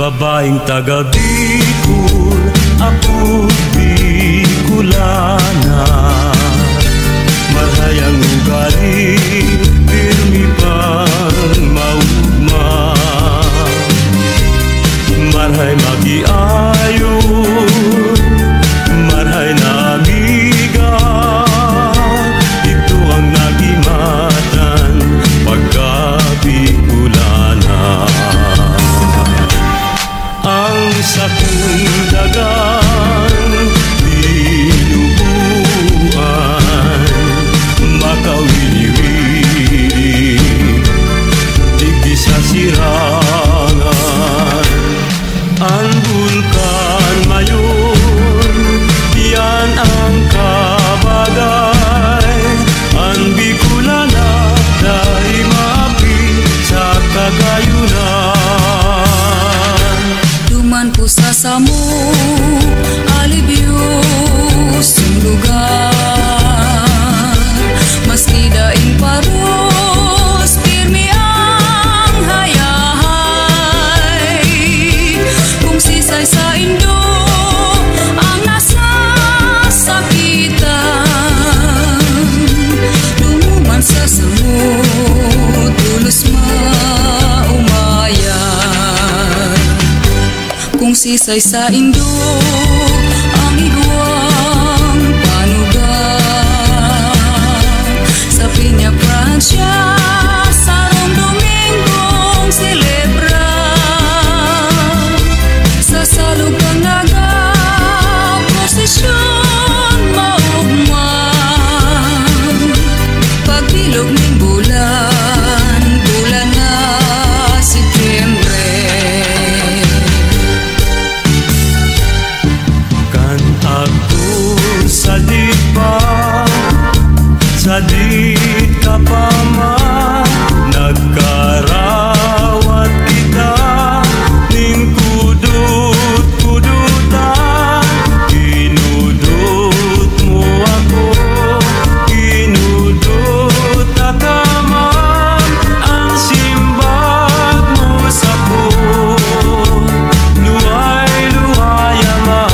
Babaeng taga Bicol, ako Bicolana. Marhayang ugali, pirmi pang maugma. Marhay magiayo, marhay na amiga. Ito ang nagimatan pagka Bicolana. Ang sakong dagan dinubuan, makawini-wini digdi sa sirangan. Ang bulkan mayon, yan ang kabagay. Ang Bicolana dahil mapi sa kagayunan. Duman po sa samo, alibyos yung lugar. Maski daing paros, pirmi ang hayahay. Kung sisay sa indo, ang nasasakitan. Lumuman sa samo, tulos maumayan. Kung sisay sa indo, ang igwang panugang. Sa Piña Francia, sa Rong Domingong celebra. Sa salog kang naga, prosesyon maugman. Pagbilog ng bulan, bulan na Setyembre. Sadit ka pa man, nagkarawat kita, ning kudut-kudutan. Kinudut mo ako, kinudut akaman, ang simbag mo sa ko, luhay-luhay aman.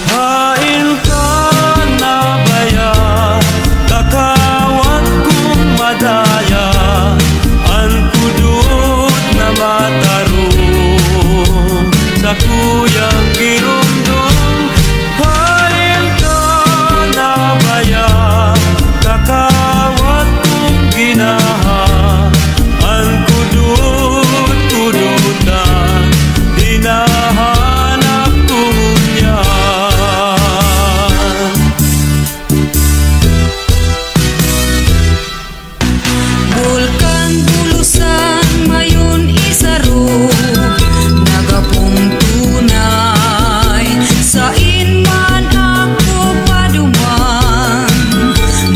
Hain ka kakawat kong madaya, ang kudut na matarong sa kuyang giromdom. Hain ka na baya, kakawat kong ginaha, ang kudut-kudutan, dinahanap ko niya. Bulkan bulusan mayon isaro, nagapong tunay. Sa inman ako paduman,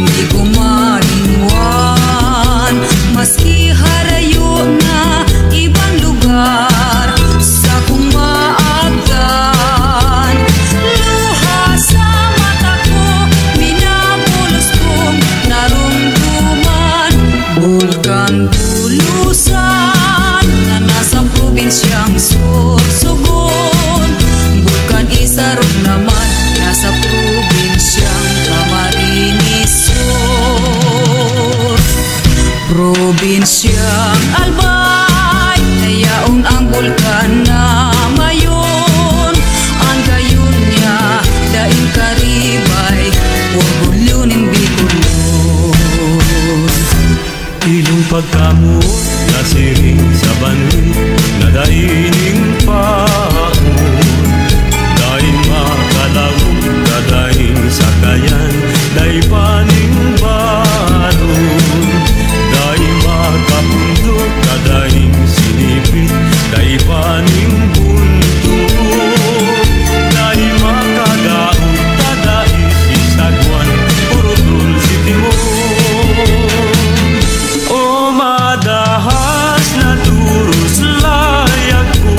di ko malinwan. Maski harayo na ibang lugar, sa kong maagdan. Luha sa mata ko, minabulos kong narumduman. Bulkan bulusan na nasa probinsyang Sorsogon. Bulkan isarog naman, nasa probinsyang Camarines Sur. Probinsyang Albay, nayaon ang bulkan na mayon. Ang gayon niya, daing karibay, orgulyo ng Bicolon. Ilong pagkamot, nasiring sa banwi, nadaining paon. Daing makalawog, dadaing sakayan, daing paning baron. Daing makapundok, dadaing sinipit, daing paning buntot. Daing makagaon, dadaing sisagwan, purutol si Timon. O madahas na turus layak ko,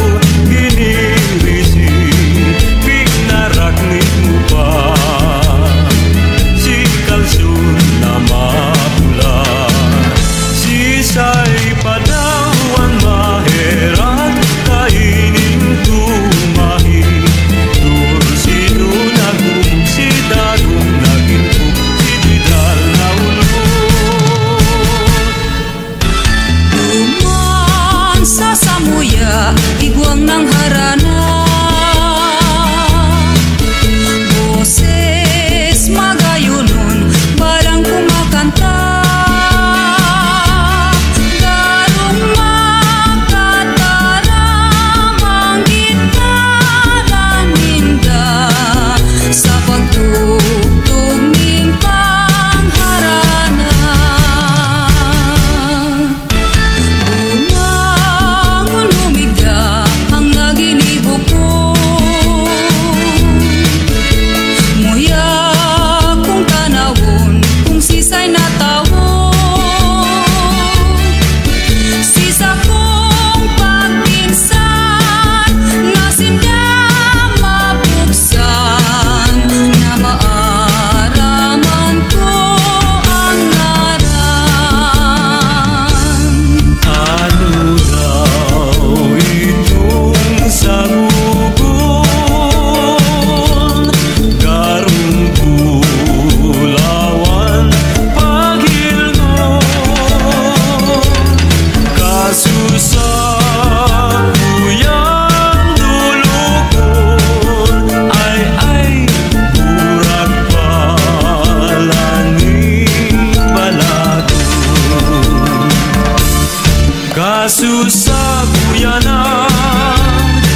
Kasusabuyan ang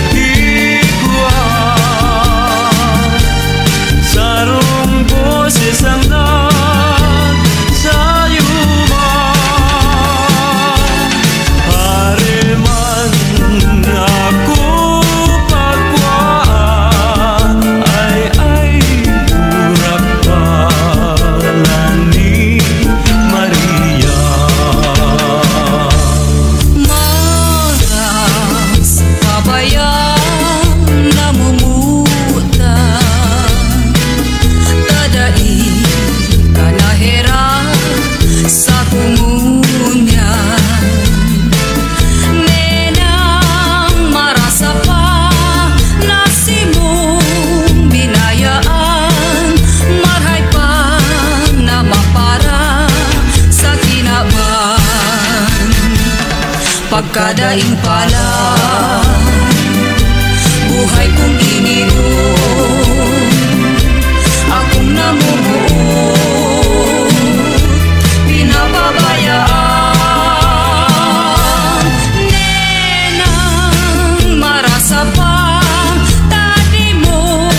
higuan, sarong boses ang nagsayuman. Hareman ako pagwaan, ay urak palan ni Maria. Maras kabayang namumutan, tadai kanahera sa kumunyan. Nenang marasa pa nasimong binayaan, marhay pa na mapara sa kinaban. Pagkadaing pala buhay kong ininom, akong namumuot, pinababayaan. Nenang marasa pa tadi mo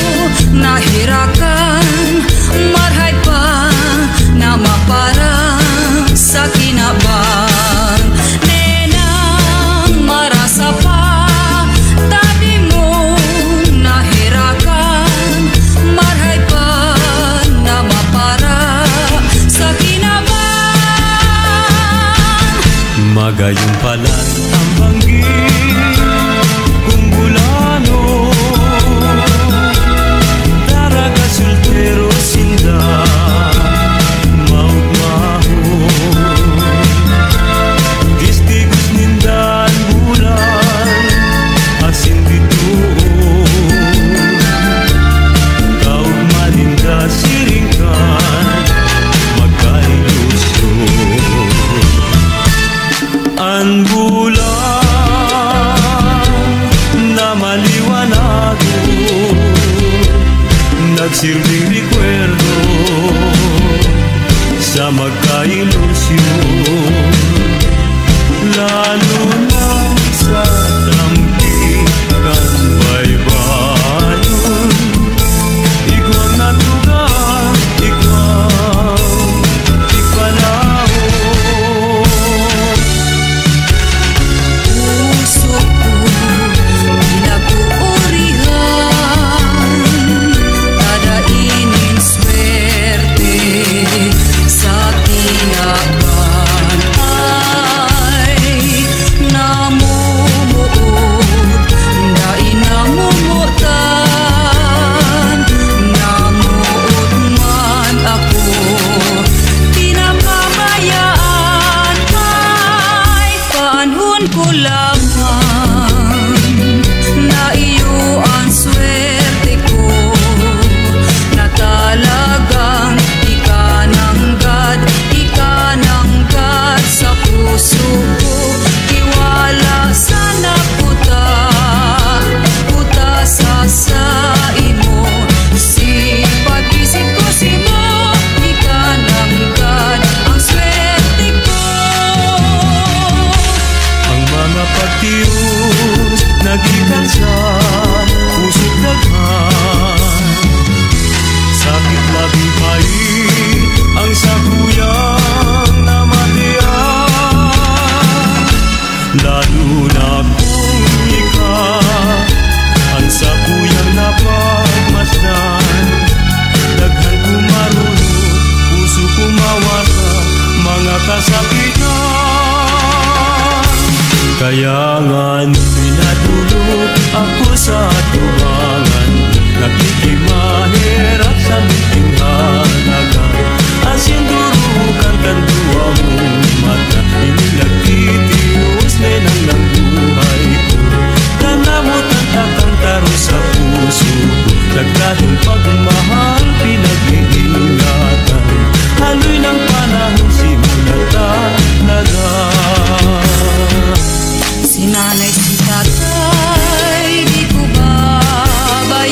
nahirakan, marhay pa na mapara sa kinaban. Nenang marasa pa tadi mo nahirakan, marhay pa na mapara sa kinaban. Magayong palan ang banggit kung bulano, daraga sultero sinda maugmaho. Distigos nindan bulan asin bituon, kaug maninda siringkan magkailusyon. Ang bulan na maliwanago, nagsilbing rekwerdo sa magkailusyon. Lalo na sa tampikan baybayon, ikaw ang natugang, ikaw ipalahon. Puso ko pinaguurihan, tadainin swerte sa kinaban. Ay namumuot, dain namumutan, namuot man ako, pinapabayaan. Ay panahon ko lamang na iyo ang swerte ko, na talagang ikananggad sa puso ko. Tiwala sana puta sa imo, si pag-isip ko si mo, ikananggad ang swerte ko. Ang mga pagtiyos nagikan sa puso't daghan, sakit labing pait ang sakuyang namatian. Lalo na kung ikaw ang sakuyang napagmasdan, daghan kumarunod, puso kumawasa mga kasakitan. Kaya nga pinadulog ako sa tubangan, nakikimahirap sa miting halagan. Asin durukan kan duwa mong mata, inilagtitios na ng buhay ko. Tanamutan takang taro sa puso ko, nagdadong pagmahal pinag-iingatan. Haloy ng panahon simula talaga. Si nanay si tatay di ko babay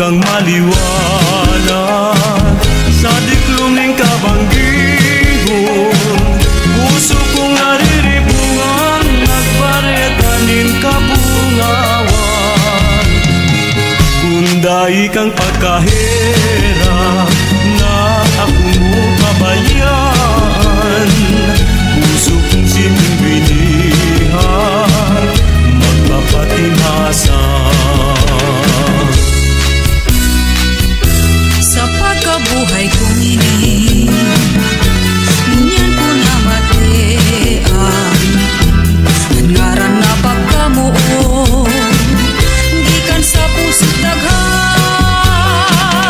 kang maliwanag sa dikluming kabanggihon. Puso kong nariribungan, nagparetanin kabungawan. Kunday kang pagkahirap na akong kabayan, puso kong sinubinihan, magpapatinasa. Sa pagkabuhay kong ini, ngunyan ko na matean, ngaran na pagkamuo, gikan sa puso't daghan.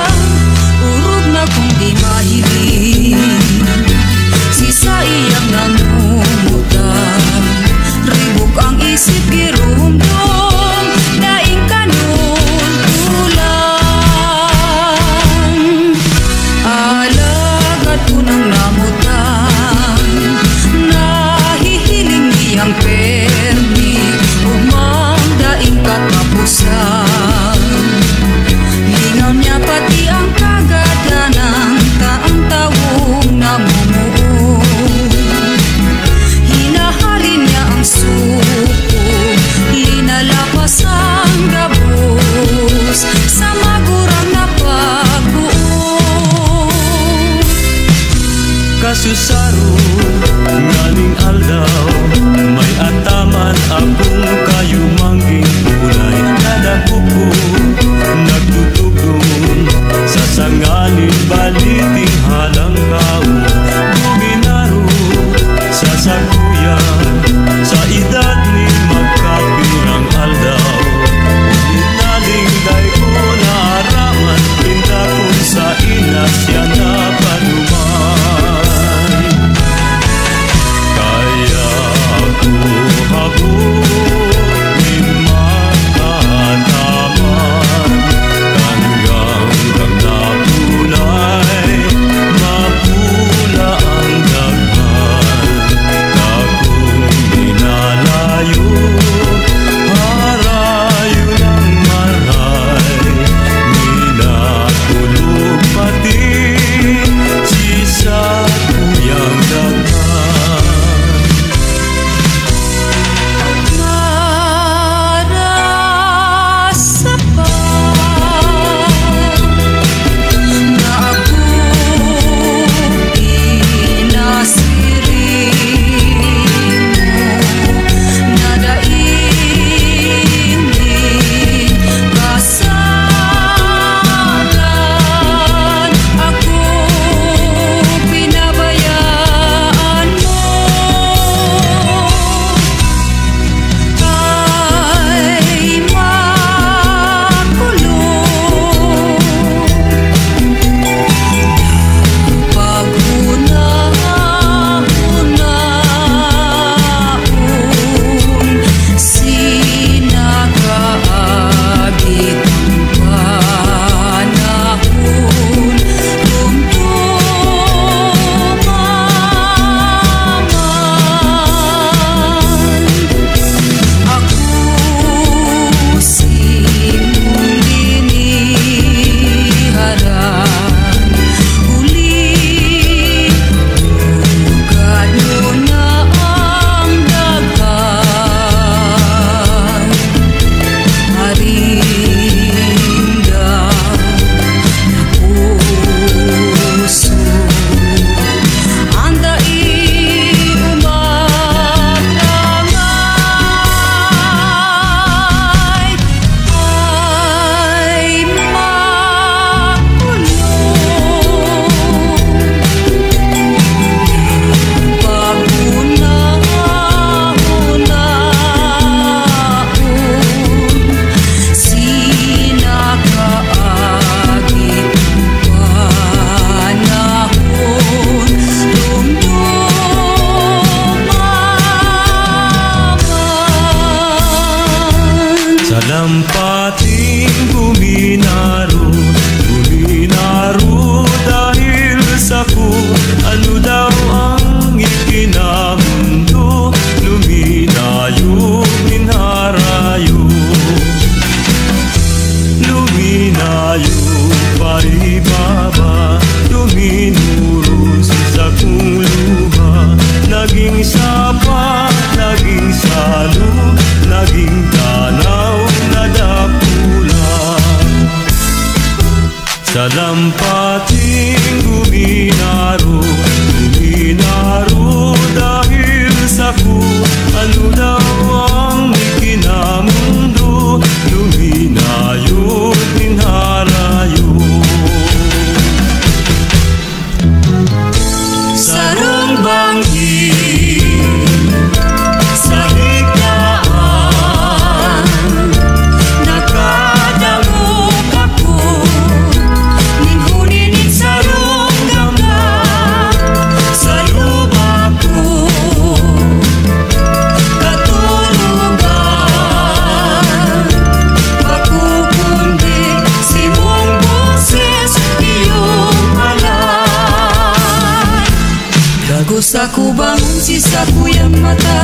kuyang mata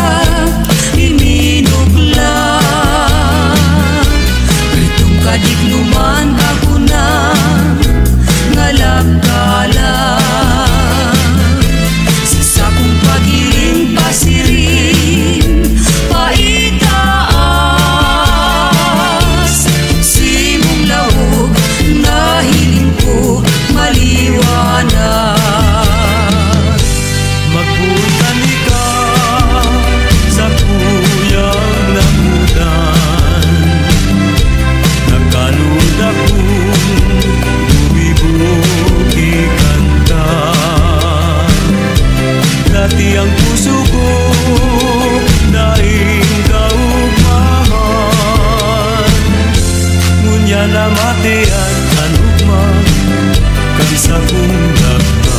iminugla. Itong kadikluman ako na ngalagkala. Sa sakong pagiling pasirin paitaas, simong lawog na hiling ko maliwanag. Magpuntan ka sa kuyang namudan, nakalud akong bumibog ikanta. Dati ang puso ko daing kaugmahan, ngunya na matian anugma kan sa kong daghan.